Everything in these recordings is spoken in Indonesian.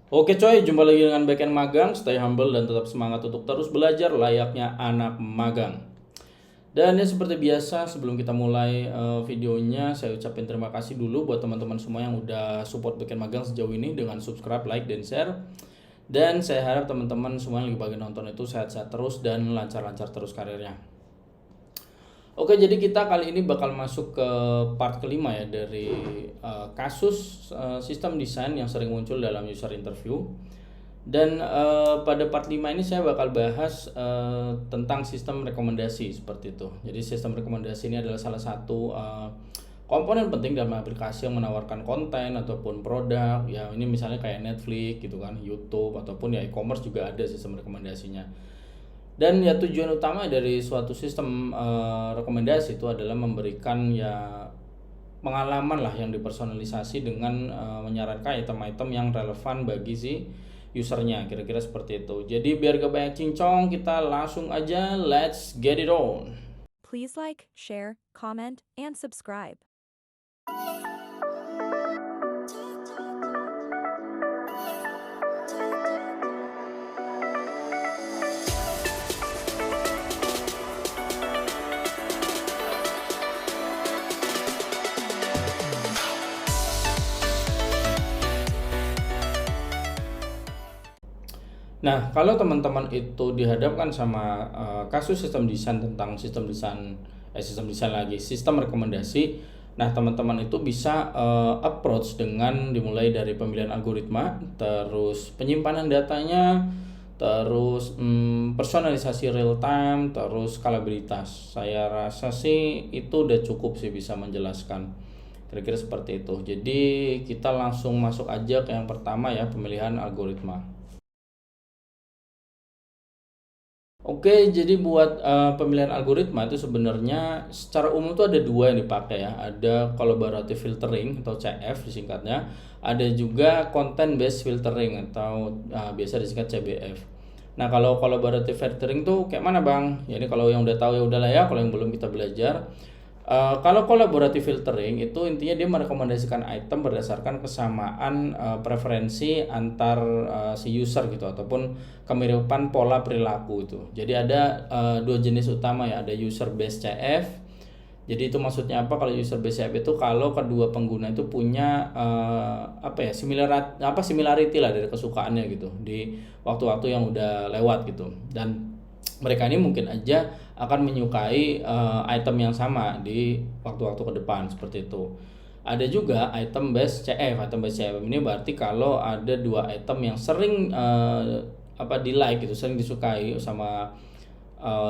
Oke coy, jumpa lagi dengan Backend Magang. Stay humble dan tetap semangat untuk terus belajar layaknya anak magang. Dan ya seperti biasa, sebelum kita mulai videonya, saya ucapin terima kasih dulu buat teman-teman semua yang udah support Backend Magang sejauh ini dengan subscribe, like, dan share. Dan saya harap teman-teman semua yang lagi bagi nonton itu sehat-sehat terus dan lancar-lancar terus karirnya. Oke, jadi kita kali ini bakal masuk ke part kelima ya dari kasus sistem desain yang sering muncul dalam user interview. Dan pada part 5 ini saya bakal bahas tentang sistem rekomendasi seperti itu. Jadi sistem rekomendasi ini adalah salah satu komponen penting dalam aplikasi yang menawarkan konten ataupun produk. Ya ini misalnya kayak Netflix gitu kan, YouTube ataupun ya e-commerce juga ada sistem rekomendasinya. Dan ya tujuan utama dari suatu sistem rekomendasi itu adalah memberikan ya pengalaman lah yang dipersonalisasi dengan menyarankan item-item yang relevan bagi si usernya, kira-kira seperti itu. Jadi biar gak banyak cincong, kita langsung aja let's get it on. Please like, share, comment, and subscribe. Nah, kalau teman-teman itu dihadapkan sama kasus sistem desain tentang sistem rekomendasi. Nah, teman-teman itu bisa approach dengan dimulai dari pemilihan algoritma, terus penyimpanan datanya, terus personalisasi real time, terus skalabilitas. Saya rasa sih itu udah cukup sih bisa menjelaskan. Kira-kira seperti itu. Jadi kita langsung masuk aja ke yang pertama ya, pemilihan algoritma. Oke, jadi buat pemilihan algoritma itu sebenarnya secara umum tuh ada dua yang dipakai ya. Ada collaborative filtering atau CF disingkatnya. Ada juga content based filtering atau biasa disingkat CBF. Nah, kalau collaborative filtering tuh kayak mana, Bang? Jadi kalau yang udah tahu ya udahlah ya, kalau yang belum kita belajar. Kalau collaborative filtering itu intinya dia merekomendasikan item berdasarkan kesamaan preferensi antar si user gitu ataupun kemiripan pola perilaku itu. Jadi ada dua jenis utama ya, ada user based CF. Jadi itu maksudnya apa? Kalau user based CF itu kalau kedua pengguna itu punya similarity lah dari kesukaannya gitu di waktu-waktu yang udah lewat gitu. Dan mereka ini mungkin aja akan menyukai item yang sama di waktu-waktu ke depan seperti itu. Ada juga item based CF. Item based CF ini berarti kalau ada dua item yang sering di like gitu, sering disukai sama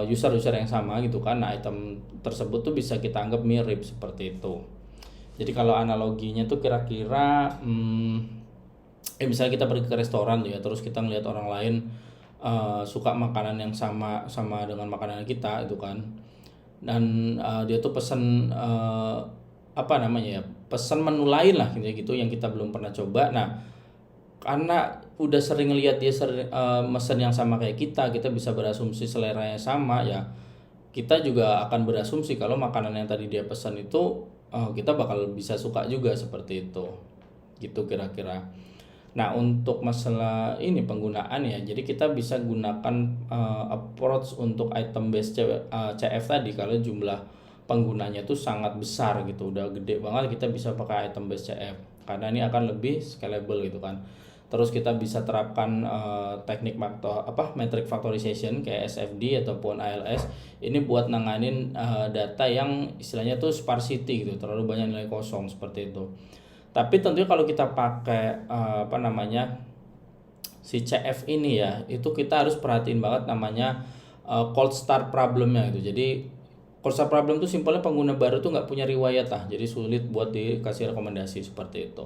user-user yang sama gitu kan. Nah, item tersebut tuh bisa kita anggap mirip seperti itu. Jadi kalau analoginya tuh kira-kira misalnya kita pergi ke restoran tuh ya, terus kita ngelihat orang lain suka makanan yang sama dengan makanan kita itu kan, dan dia tuh pesen pesan menu lain lah gitu yang kita belum pernah coba. Nah, karena udah sering lihat dia mesen yang sama kayak kita bisa berasumsi seleranya sama ya, kita juga akan berasumsi kalau makanan yang tadi dia pesan itu kita bakal bisa suka juga seperti itu gitu kira-kira. Nah, untuk masalah ini penggunaan ya, jadi kita bisa gunakan approach untuk item based CF tadi kalau jumlah penggunanya tuh sangat besar gitu, udah gede banget, kita bisa pakai item based CF karena ini akan lebih scalable gitu kan. Terus kita bisa terapkan teknik metric factorization kayak SFD ataupun ALS ini buat nanganin data yang istilahnya tuh sparsity gitu, terlalu banyak nilai kosong seperti itu. Tapi tentunya kalau kita pakai si CF ini ya, itu kita harus perhatiin banget namanya cold start problemnya gitu. Jadi cold start problem itu simpelnya pengguna baru tuh nggak punya riwayat lah, jadi sulit buat dikasih rekomendasi seperti itu.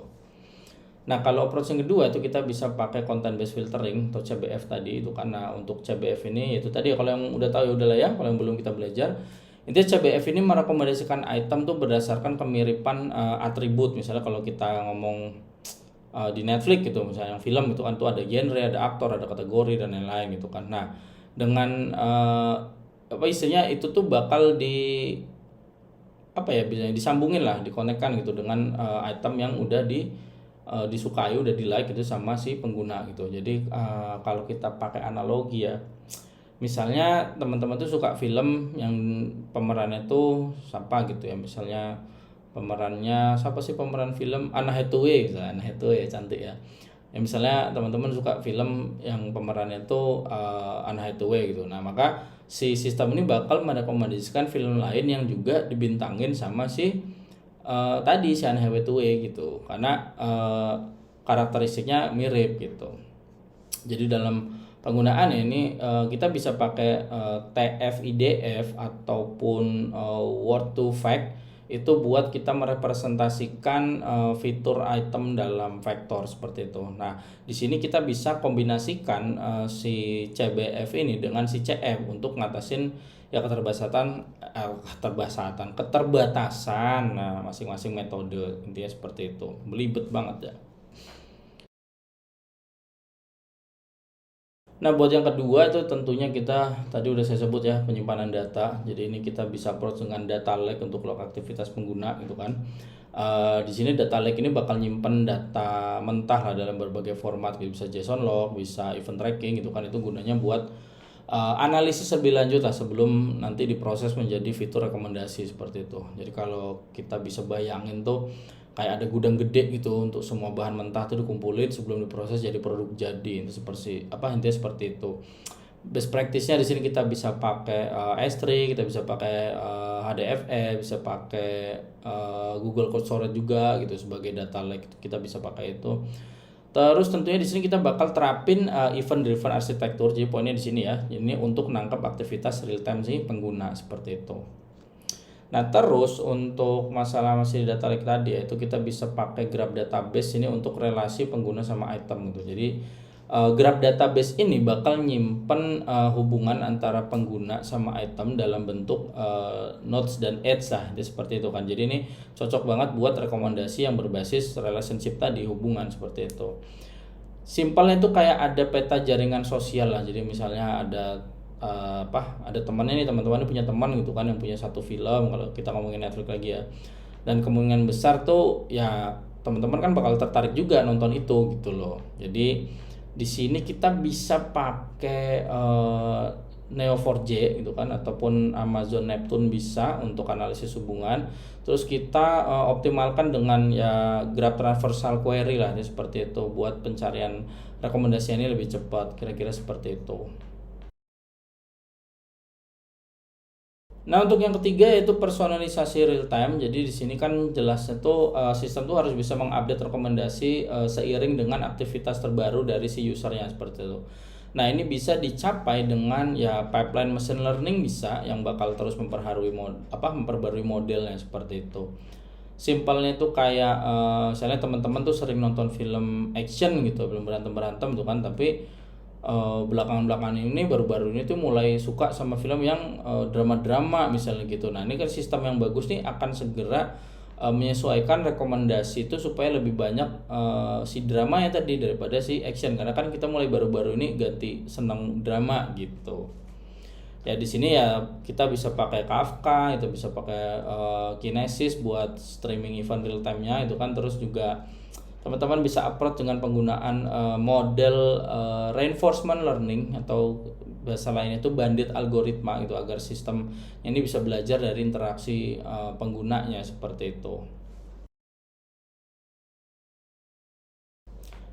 Nah, kalau approach yang kedua itu kita bisa pakai content based filtering atau CBF tadi itu, karena untuk CBF ini itu tadi kalau yang udah tahu ya udahlah ya, kalau yang belum kita belajar. Intinya CBF ini merekomendasikan item tuh berdasarkan kemiripan atribut. Misalnya kalau kita ngomong di Netflix gitu, misalnya yang film itu kan tuh ada genre, ada aktor, ada kategori dan lain-lain gitu kan. Nah, dengan istilahnya itu tuh bakal bisa disambungin lah, dikonekkan gitu dengan item yang udah disukai, udah di like gitu sama si pengguna gitu. Jadi kalau kita pakai analogi ya, misalnya teman-teman tuh suka film yang pemerannya tuh siapa gitu ya, misalnya pemerannya siapa sih pemeran film Anne Hathaway gitu. Anne Hathaway cantik ya. Ya misalnya teman-teman suka film yang pemerannya tuh Anne Hathaway gitu. Nah, maka si sistem ini bakal merekomendasikan film lain yang juga dibintangin sama si tadi si Anne Hathaway gitu. Karena karakteristiknya mirip gitu. Jadi dalam penggunaan ini kita bisa pakai TF-IDF ataupun Word to Fact itu buat kita merepresentasikan fitur item dalam vektor seperti itu. Nah, di sini kita bisa kombinasikan si CBF ini dengan si CF untuk ngatasin ya keterbatasan nah masing-masing metode, intinya seperti itu. Belibet banget ya. Nah, buat yang kedua itu tentunya kita tadi udah saya sebut ya, penyimpanan data. Jadi ini kita bisa approach dengan data lake untuk log aktivitas pengguna gitu kan. Di sini data lake ini bakal nyimpen data mentah lah dalam berbagai format, gitu. Bisa JSON log, bisa event tracking gitu kan. Itu gunanya buat analisis lebih lanjut lah sebelum nanti diproses menjadi fitur rekomendasi seperti itu. Jadi kalau kita bisa bayangin tuh kayak ada gudang gede gitu untuk semua bahan mentah tuh dikumpulin sebelum diproses jadi produk jadi, itu seperti apa, intinya seperti itu. Best practice-nya di sini kita bisa pakai S3, kita bisa pakai HDFS, bisa pakai Google Code Storage juga gitu sebagai data lake, kita bisa pakai itu. Terus tentunya di sini kita bakal terapin event driven architecture. Jadi poinnya di sini ya, ini untuk nangkap aktivitas real time sih pengguna seperti itu. Nah, terus untuk masalah masih data lake tadi ya, itu kita bisa pakai graph database ini untuk relasi pengguna sama item gitu. Jadi graph database ini bakal nyimpen hubungan antara pengguna sama item dalam bentuk nodes dan edge lah, jadi seperti itu kan. Jadi ini cocok banget buat rekomendasi yang berbasis relationship tadi, hubungan seperti itu. Simpelnya itu kayak ada peta jaringan sosial lah. Jadi misalnya ada ada temannya nih, teman-teman punya teman gitu kan yang punya satu film, kalau kita ngomongin Netflix lagi ya, dan kemungkinan besar tuh ya teman-teman kan bakal tertarik juga nonton itu gitu loh. Jadi di sini kita bisa pakai Neo4j gitu kan, ataupun Amazon Neptune bisa untuk analisis hubungan. Terus kita optimalkan dengan ya graph traversal query lah, jadi seperti itu buat pencarian rekomendasi ini lebih cepat, kira-kira seperti itu. Nah, untuk yang ketiga yaitu personalisasi real time. Jadi di sini kan jelasnya tuh sistem tuh harus bisa mengupdate rekomendasi seiring dengan aktivitas terbaru dari si usernya seperti itu. Nah, ini bisa dicapai dengan ya pipeline machine learning bisa yang bakal terus memperbarui modelnya seperti itu. Simpelnya itu kayak misalnya teman-teman tuh sering nonton film action gitu, belum berantem-berantem tuh kan, tapi belakangan-belakangan ini baru-baru ini tuh mulai suka sama film yang drama-drama misalnya gitu. Nah, ini kan sistem yang bagus nih akan segera menyesuaikan rekomendasi itu supaya lebih banyak si drama ya tadi daripada si action, karena kan kita mulai baru-baru ini ganti senang drama gitu. Ya di sini ya kita bisa pakai Kafka, itu bisa pakai Kinesis buat streaming event real time-nya itu kan. Terus juga teman-teman bisa approach dengan penggunaan model reinforcement learning, atau bahasa lainnya itu bandit algoritma gitu, agar sistem ini bisa belajar dari interaksi penggunanya seperti itu.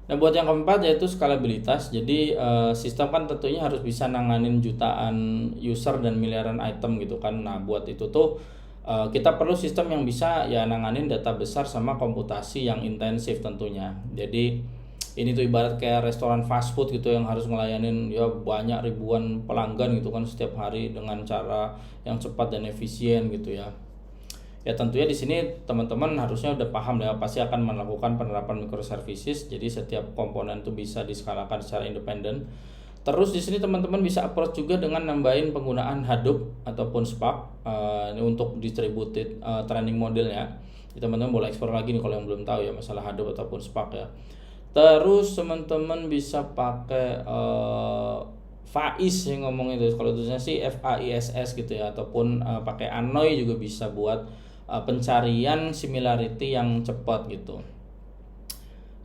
Nah, buat yang keempat yaitu skalabilitas. Jadi sistem kan tentunya harus bisa nanganin jutaan user dan miliaran item gitu kan. Nah, buat itu tuh kita perlu sistem yang bisa ya nanganin data besar sama komputasi yang intensif tentunya. Jadi ini tuh ibarat kayak restoran fast food gitu yang harus ngelayanin ya banyak ribuan pelanggan gitu kan setiap hari dengan cara yang cepat dan efisien gitu ya. Ya tentunya di sini teman-teman harusnya udah paham ya, pasti akan melakukan penerapan microservices. Jadi setiap komponen itu bisa diskalakan secara independen. Terus di sini teman-teman bisa approach juga dengan nambahin penggunaan Hadoop ataupun Spark ini untuk distributed training modelnya. Jadi teman-teman boleh explore lagi nih kalau yang belum tahu ya masalah Hadoop ataupun Spark ya. Terus teman-teman bisa pakai FAISS yang ngomong itu, kalau tulisannya sih FAISS gitu ya, ataupun pakai Anoy juga bisa buat pencarian similarity yang cepat gitu.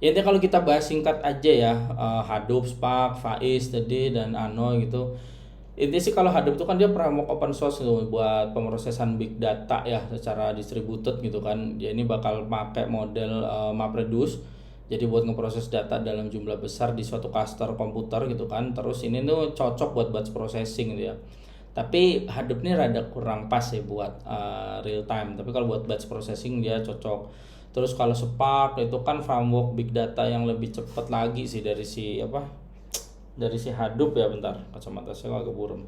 Ya, intinya kalau kita bahas singkat aja ya, Hadoop, Spark, Faiz tadi dan Ano gitu. Intinya sih kalau Hadoop itu kan dia framework open source gitu buat pemrosesan big data ya secara distributed gitu kan. Dia ini bakal pakai model MapReduce. Jadi buat ngeproses data dalam jumlah besar di suatu cluster komputer gitu kan. Terus ini tuh cocok buat batch processing gitu ya. Tapi Hadoop ini rada kurang pas ya buat real time. Tapi kalau buat batch processing dia cocok. Terus kalau Spark itu kan framework big data yang lebih cepat lagi sih dari si apa? Dari si Hadoop ya, bentar. Kacamata saya agak buram.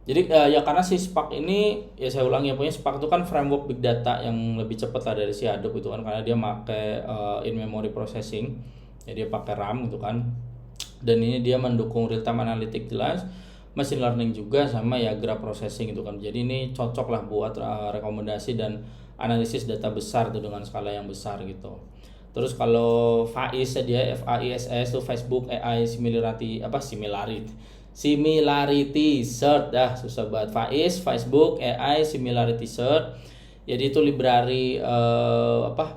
Jadi ya karena si Spark ini ya saya ulangi ya, punya Spark itu kan framework big data yang lebih cepat lah dari si Hadoop itu kan, karena dia pakai in memory processing. Jadi dia pakai RAM gitu kan. Dan ini dia mendukung real time analytic jelas, machine learning juga sama ya graph processing gitu kan. Jadi ini cocok lah buat rekomendasi dan analisis data besar tuh dengan skala yang besar gitu. Terus kalau FAIS dia FAISS tuh Facebook AI Similarity Search, susah banget. FAIS Facebook AI Similarity Search. Jadi itu library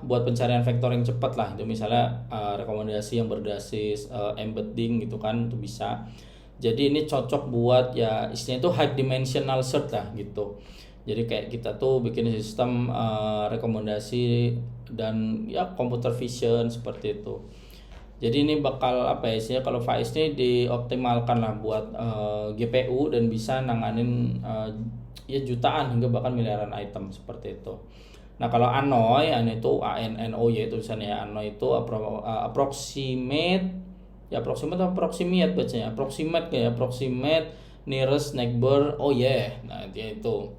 buat pencarian vektor yang cepat lah. Itu misalnya rekomendasi yang berbasis embedding gitu kan, itu bisa. Jadi ini cocok buat ya istilahnya itu high dimensional search lah gitu. Jadi kayak kita tuh bikin sistem rekomendasi dan ya computer vision seperti itu. Jadi ini bakal apa ya istilahnya, kalau Faiz ini dioptimalkan lah buat GPU dan bisa nanganin ya jutaan hingga bahkan miliaran item seperti itu. Nah kalau Anoy itu ANNOY itu misalnya ya, Anoy itu approximate bacanya, approximate nearest neighbor, nah itu.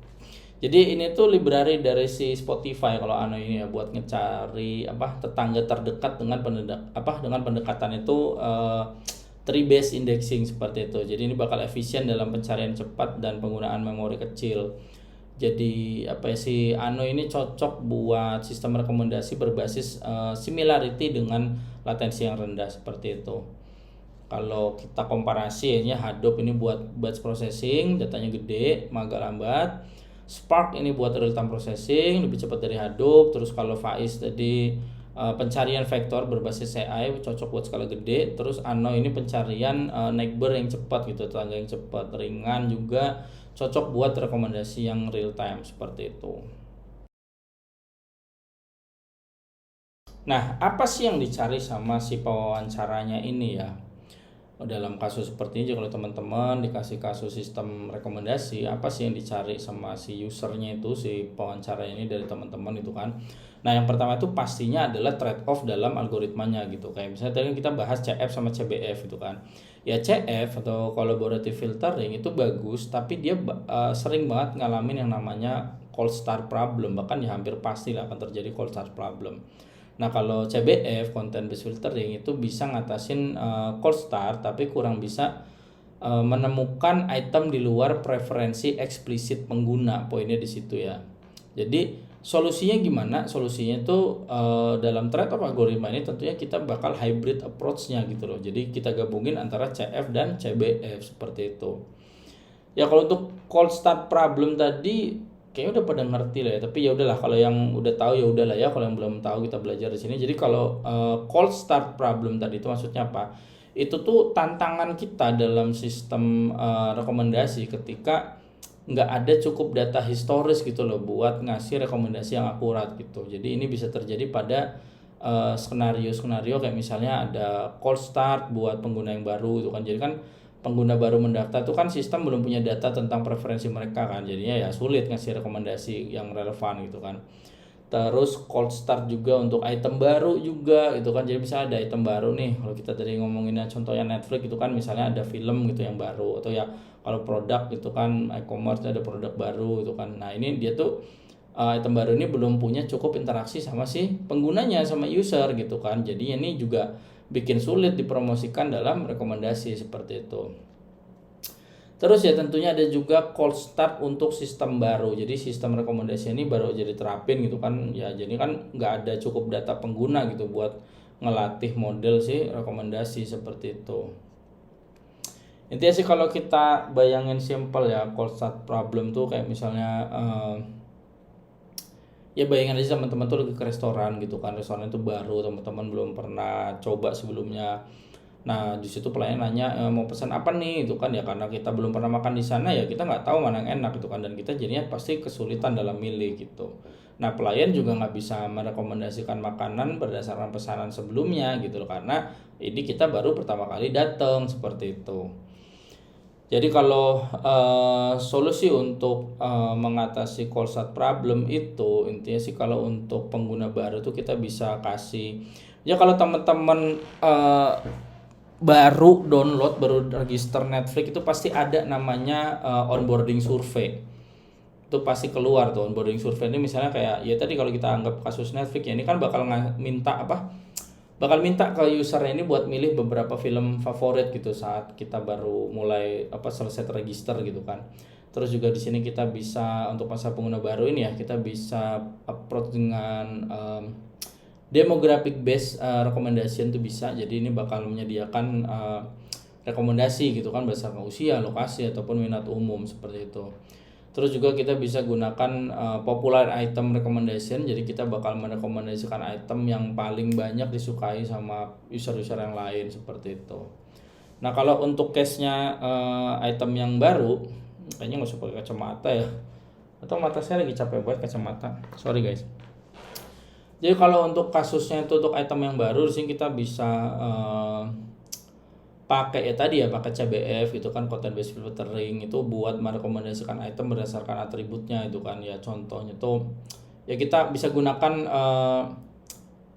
Jadi ini tuh library dari si Spotify kalau Ano ini ya, buat ngecari tetangga terdekat dengan dengan pendekatan itu tree based indexing seperti itu. Jadi ini bakal efisien dalam pencarian cepat dan penggunaan memori kecil. Jadi si Ano ini cocok buat sistem rekomendasi berbasis similarity dengan latensi yang rendah seperti itu. Kalau kita komparasi ya, Hadoop ini buat batch processing, datanya gede, agak lambat. Spark ini buat real time processing, lebih cepat dari Hadoop. Terus kalau Faiz tadi pencarian vektor berbasis AI, cocok buat skala gede. Terus Ano ini pencarian neighbor yang cepat gitu, tetangga yang cepat, ringan juga, cocok buat rekomendasi yang real time seperti itu. Nah, apa sih yang dicari sama si pewawancaranya ini ya? Dalam kasus seperti ini, kalau teman-teman dikasih kasus sistem rekomendasi, apa sih yang dicari sama si usernya itu, si pewawancara ini dari teman-teman itu kan. Nah yang pertama itu pastinya adalah trade off dalam algoritmanya gitu. Kayak misalnya tadi kita bahas CF sama CBF itu kan. Ya CF atau collaborative filtering itu bagus, tapi dia sering banget ngalamin yang namanya cold start problem. Bahkan ya hampir pasti lah akan terjadi cold start problem. Nah kalau CBF content based filtering itu bisa ngatasin cold start, tapi kurang bisa menemukan item di luar preferensi eksplisit pengguna. Poinnya di situ ya. Jadi solusinya gimana? Solusinya itu dalam trade-off algoritma ini tentunya kita bakal hybrid approach-nya gitu loh. Jadi kita gabungin antara CF dan CBF seperti itu. Ya kalau untuk cold start problem tadi kayaknya udah pada ngerti lah ya, tapi ya udahlah, kalau yang udah tahu ya udahlah ya, kalau yang belum tahu kita belajar di sini. Jadi kalau cold start problem tadi itu maksudnya apa? Itu tuh tantangan kita dalam sistem rekomendasi ketika nggak ada cukup data historis gitu loh buat ngasih rekomendasi yang akurat gitu. Jadi ini bisa terjadi pada skenario-skenario kayak misalnya ada cold start buat pengguna yang baru itu kan. Jadi kan pengguna baru mendaftar tuh kan sistem belum punya data tentang preferensi mereka kan, jadinya ya sulit ngasih rekomendasi yang relevan gitu kan. Terus cold start juga untuk item baru juga gitu kan. Jadi misalnya ada item baru nih, kalau kita tadi ngomonginnya contohnya Netflix gitu kan, misalnya ada film gitu yang baru, atau ya kalau produk gitu kan e-commerce ada produk baru gitu kan. Nah ini dia tuh item baru ini belum punya cukup interaksi sama si penggunanya, sama user gitu kan. Jadi ini juga bikin sulit dipromosikan dalam rekomendasi seperti itu. Terus ya tentunya ada juga cold start untuk sistem baru. Jadi sistem rekomendasi ini baru jadi terapin gitu kan. Ya jadi kan nggak ada cukup data pengguna gitu buat ngelatih model sih rekomendasi seperti itu. Intinya sih kalau kita bayangin simple ya, cold start problem tuh kayak misalnya ya bayangin aja teman-teman tuh lagi ke restoran gitu kan, restoran itu baru, teman-teman belum pernah coba sebelumnya. Nah, di situ pelayan nanya, mau pesan apa nih? Itu kan ya karena kita belum pernah makan di sana ya kita nggak tahu mana yang enak gitu kan, dan kita jadinya pasti kesulitan dalam milih gitu. Nah, pelayan juga nggak bisa merekomendasikan makanan berdasarkan pesanan sebelumnya gitu loh, karena ini kita baru pertama kali datang seperti itu. Jadi kalau solusi untuk mengatasi call start problem itu intinya sih, kalau untuk pengguna baru tuh kita bisa kasih, ya kalau teman-teman baru download, baru register Netflix itu pasti ada namanya onboarding survey. Itu pasti keluar tuh onboarding survey ini, misalnya kayak ya tadi kalau kita anggap kasus Netflix ya, ini kan bakal minta ke user ini buat milih beberapa film favorit gitu saat kita baru mulai selesai register gitu kan. Terus juga di sini kita bisa untuk masa pengguna baru ini ya, kita bisa approach dengan demographic based recommendation tuh bisa. Jadi ini bakal menyediakan rekomendasi gitu kan berdasarkan usia, lokasi ataupun minat umum seperti itu. Terus juga kita bisa gunakan popular item recommendation. Jadi kita bakal merekomendasikan item yang paling banyak disukai sama user-user yang lain seperti itu. Nah, kalau untuk case-nya item yang baru, kayaknya nggak usah pakai kacamata ya. Atau mata saya lagi capek buat kacamata. Sorry guys. Jadi kalau untuk kasusnya itu untuk item yang baru, di sini kita bisa pakai pakai CBF itu kan, content based filtering itu buat merekomendasikan item berdasarkan atributnya itu kan ya. Contohnya tuh ya kita bisa gunakan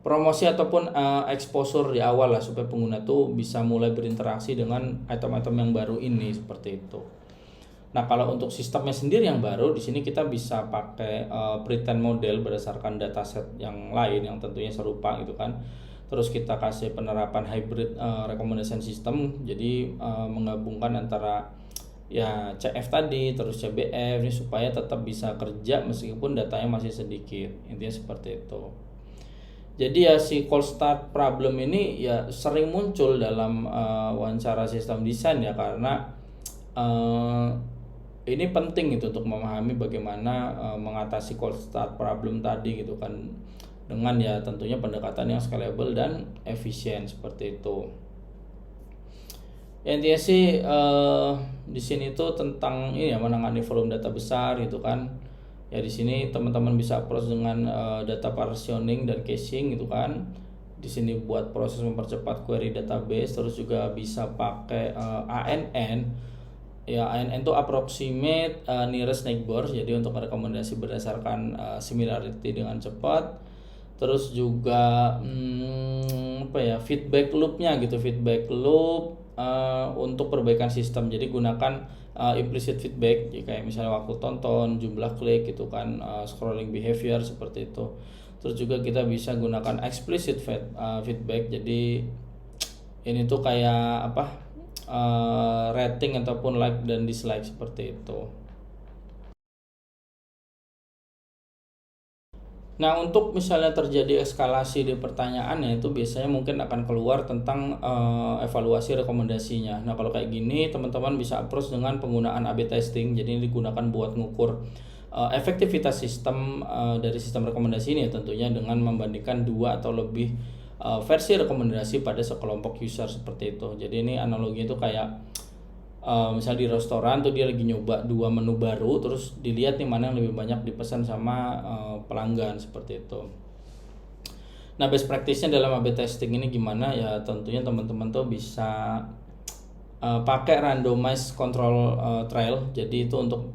promosi ataupun exposure di awal lah, supaya pengguna tuh bisa mulai berinteraksi dengan item-item yang baru ini seperti itu. Nah, kalau untuk sistemnya sendiri yang baru, di sini kita bisa pakai pretend model berdasarkan dataset yang lain yang tentunya serupa gitu kan. Terus kita kasih penerapan hybrid recommendation system, jadi menggabungkan antara ya CF tadi terus CBF ini supaya tetap bisa kerja meskipun datanya masih sedikit. Intinya seperti itu. Jadi ya si call start problem ini ya sering muncul dalam wawancara sistem desain ya, karena ini penting gitu untuk memahami bagaimana mengatasi call start problem tadi gitu kan, dengan ya tentunya pendekatan yang scalable dan efisien seperti itu. Ya, intinya sih di sini tuh tentang ini ya, menangani volume data besar gitu kan. Ya di sini teman-teman bisa approach dengan data partitioning dan caching gitu kan. Di sini buat proses mempercepat query database, terus juga bisa pakai ANN. Ya, ANN itu approximate nearest neighbors, jadi untuk rekomendasi berdasarkan similarity dengan cepat. Terus juga feedback loopnya gitu, feedback loop untuk perbaikan sistem. Jadi gunakan implicit feedback, kayak misalnya waktu tonton, jumlah klik gitu kan, scrolling behavior seperti itu. Terus juga kita bisa gunakan explicit feedback. Jadi ini tuh kayak rating ataupun like dan dislike seperti itu. Nah, untuk misalnya terjadi eskalasi di pertanyaannya, itu biasanya mungkin akan keluar tentang evaluasi rekomendasinya. Nah, kalau kayak gini teman-teman bisa approach dengan penggunaan A/B testing. Jadi ini digunakan buat mengukur efektivitas sistem dari sistem rekomendasi ini ya, tentunya dengan membandingkan 2 atau lebih versi rekomendasi pada sekelompok user seperti itu. Jadi ini analoginya itu kayak misalnya di restoran tuh dia lagi nyoba 2 menu baru, terus dilihat nih mana yang lebih banyak dipesan sama pelanggan seperti itu. Nah, best practice-nya dalam A/B testing ini gimana ya, tentunya teman-teman tuh bisa pakai randomized control trial. Jadi itu untuk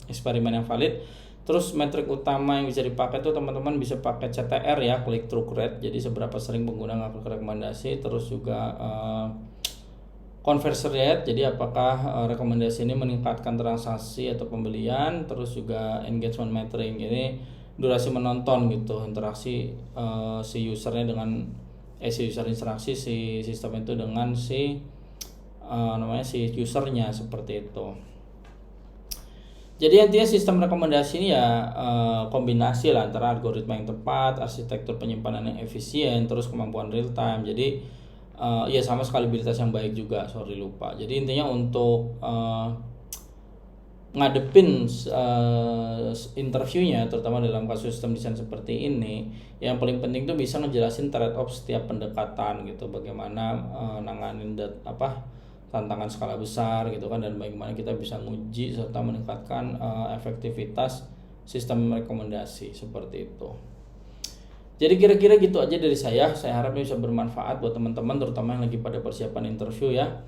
eksperimen yang valid. Terus metrik utama yang bisa dipakai tuh teman-teman bisa pakai CTR ya, click through rate. Jadi seberapa sering pengguna ngaklik rekomendasi, terus juga conversion rate, jadi apakah rekomendasi ini meningkatkan transaksi atau pembelian. Terus juga engagement metering, ini durasi menonton gitu, interaksi si usernya dengan si user interaksi si sistem itu dengan si usernya seperti itu. Jadi intinya sistem rekomendasi ini ya kombinasi lah antara algoritma yang tepat, arsitektur penyimpanan yang efisien, terus kemampuan real time. Jadi ya sama skalibilitas yang baik juga, Jadi intinya untuk ngadepin interviewnya, terutama dalam kasus sistem desain seperti ini, yang paling penting tuh bisa ngejelasin trade off setiap pendekatan gitu, bagaimana nanganin tantangan skala besar gitu kan, dan bagaimana kita bisa nguji serta meningkatkan efektivitas sistem rekomendasi seperti itu. Jadi kira-kira gitu aja dari saya harap ini bisa bermanfaat buat teman-teman, terutama yang lagi pada persiapan interview ya.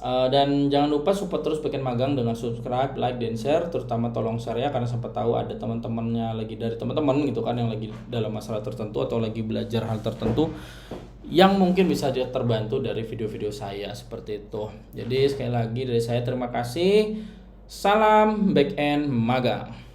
Dan jangan lupa support terus Backend Magang dengan subscribe, like, dan share. Terutama tolong share ya, karena sampai tahu ada teman-temannya lagi, dari teman-teman gitu kan, yang lagi dalam masalah tertentu atau lagi belajar hal tertentu yang mungkin bisa dia terbantu dari video-video saya seperti itu. Jadi sekali lagi dari saya terima kasih. Salam Backend Magang.